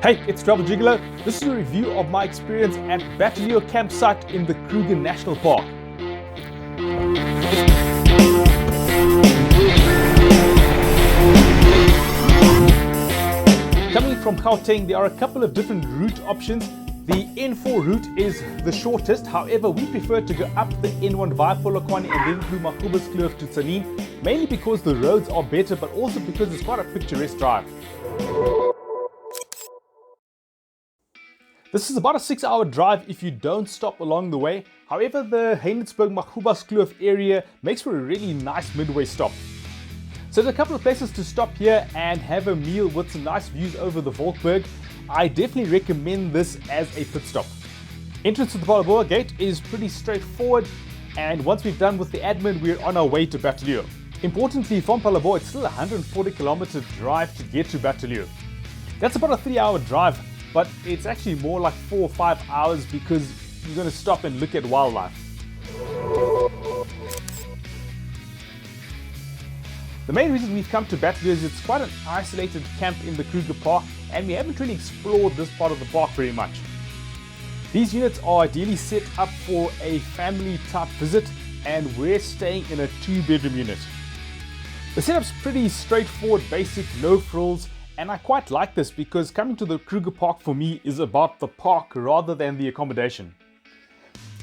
Hey, it's Travel Gigolo. This is a review of my experience at Bateleur campsite in the Kruger National Park. Coming from Gauteng, there are a couple of different route options. The N4 route is the shortest, however we prefer to go up the N1 via Polokwane and then through Makhuba's to Tzaneen, mainly because the roads are better but also because it's quite a picturesque drive. This is about a 6-hour drive if you don't stop along the way. However, the Heinertsburg-Makhuba's area makes for a really nice midway stop. So there's a couple of places to stop here and have a meal with some nice views over the Volkberg. I definitely recommend this as a pit stop. Entrance to the Phalaborwa gate is pretty straightforward, and once we've done with the admin, we're on our way to Bateleur. Importantly, from Phalaborwa, it's still a 140-kilometer drive to get to Bateleur. That's about a 3-hour drive, but it's actually more like 4 or 5 hours because you're going to stop and look at wildlife. The main reason we've come to Bateleur is it's quite an isolated camp in the Kruger Park, and we haven't really explored this part of the park very much. These units are ideally set up for a family type visit, and we're staying in a 2-bedroom unit. The setup's pretty straightforward, basic, no frills, and I quite like this because coming to the Kruger Park for me is about the park rather than the accommodation.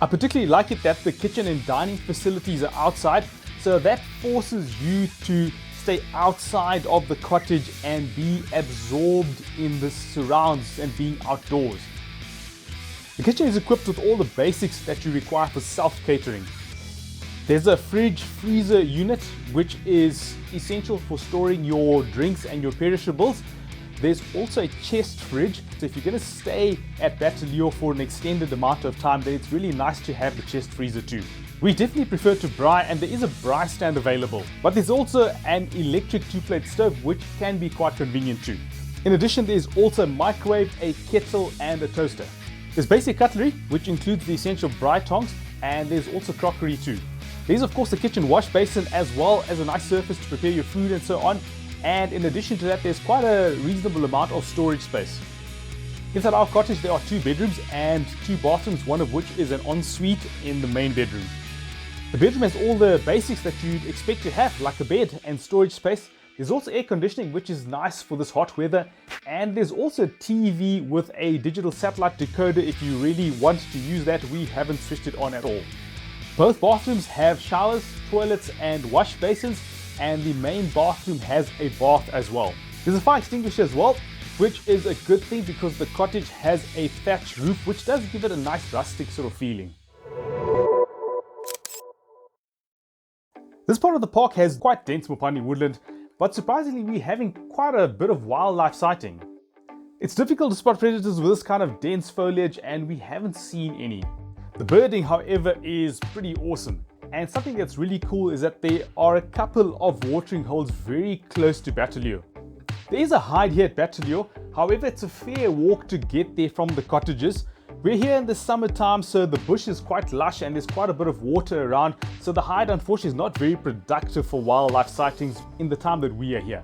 I particularly like it that the kitchen and dining facilities are outside, so that forces you to stay outside of the cottage and be absorbed in the surrounds and being outdoors. The kitchen is equipped with all the basics that you require for self-catering. There's a fridge freezer unit which is essential for storing your drinks and your perishables. There's also a chest fridge, so if you're going to stay at Bateleur for an extended amount of time, then it's really nice to have the chest freezer too. We definitely prefer to braai, and there is a braai stand available, but there's also an electric 2-plate stove which can be quite convenient too. In addition, there's also a microwave, a kettle and a toaster. There's basic cutlery which includes the essential braai tongs, and there's also crockery too. There's of course the kitchen wash basin as well as a nice surface to prepare your food and so on, and in addition to that there's quite a reasonable amount of storage space. Inside our cottage there are 2 bedrooms and 2 bathrooms, one of which is an ensuite in the main bedroom. The bedroom has all the basics that you'd expect to have, like a bed and storage space. There's also air conditioning which is nice for this hot weather, and there's also a TV with a digital satellite decoder if you really want to use that. We haven't switched it on at all. Both bathrooms have showers, toilets and wash basins, and the main bathroom has a bath as well. There's a fire extinguisher as well, which is a good thing because the cottage has a thatched roof which does give it a nice rustic sort of feeling. This part of the park has quite dense Mopani woodland, but surprisingly we're having quite a bit of wildlife sighting. It's difficult to spot predators with this kind of dense foliage, and we haven't seen any. The birding, however, is pretty awesome, and something that's really cool is that there are a couple of watering holes very close to Bateleur. There is a hide here at Bateleur, however it's a fair walk to get there from the cottages. We're here in the summertime, so the bush is quite lush and there's quite a bit of water around, so the hide unfortunately is not very productive for wildlife sightings in the time that we are here.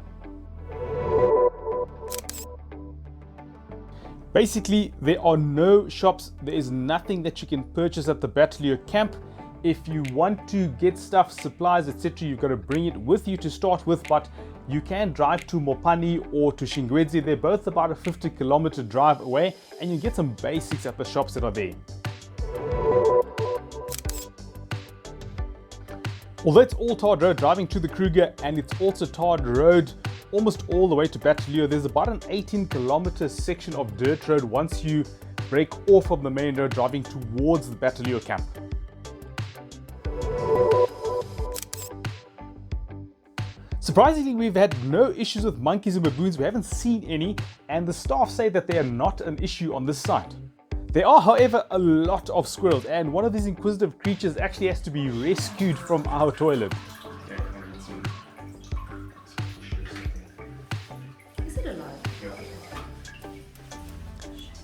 Basically, there are no shops, there is nothing that you can purchase at the Bateleur camp. If you want to get stuff, supplies, etc., you've got to bring it with you to start with, but you can drive to Mopani or to Shingwedzi. They're both about a 50-kilometer drive away, and you get some basics at the shops that are there. Although it's all tarred road driving to the Kruger, and it's also tarred road almost all the way to Bateleur, there's about an 18-kilometer section of dirt road once you break off of the main road driving towards the Bateleur camp. Surprisingly, we've had no issues with monkeys and baboons. We haven't seen any, and the staff say that they are not an issue on this site. There are, however, a lot of squirrels, and one of these inquisitive creatures actually has to be rescued from our toilet. Is it alive?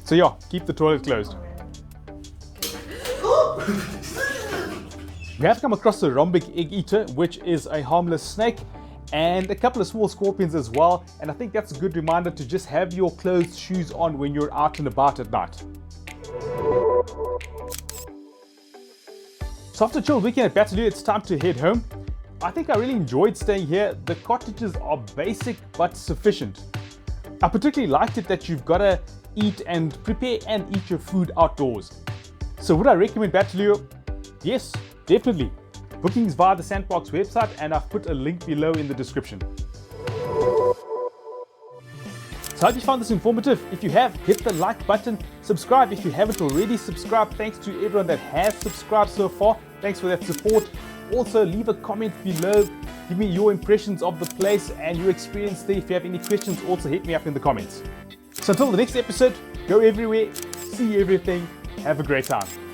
So yeah, keep the toilet closed. We have come across the rhombic egg eater, which is a harmless snake, and a couple of small scorpions as well. And I think that's a good reminder to just have your closed shoes on when you're out and about at night. So after a chilled weekend at Bateleur, it's time to head home. I think I really enjoyed staying here. The cottages are basic but sufficient. I particularly liked it that you've got to eat and prepare and eat your food outdoors. So would I recommend Bateleur? Yes, definitely. Bookings via the Sandparks website, and I've put a link below in the description. So I hope you found this informative. If you have, hit the like button, subscribe if you haven't already subscribed. Thanks to everyone that has subscribed so far. Thanks for that support. Also, leave a comment below. Give me your impressions of the place and your experience there. If you have any questions, also hit me up in the comments. So until the next episode, go everywhere, see everything, have a great time.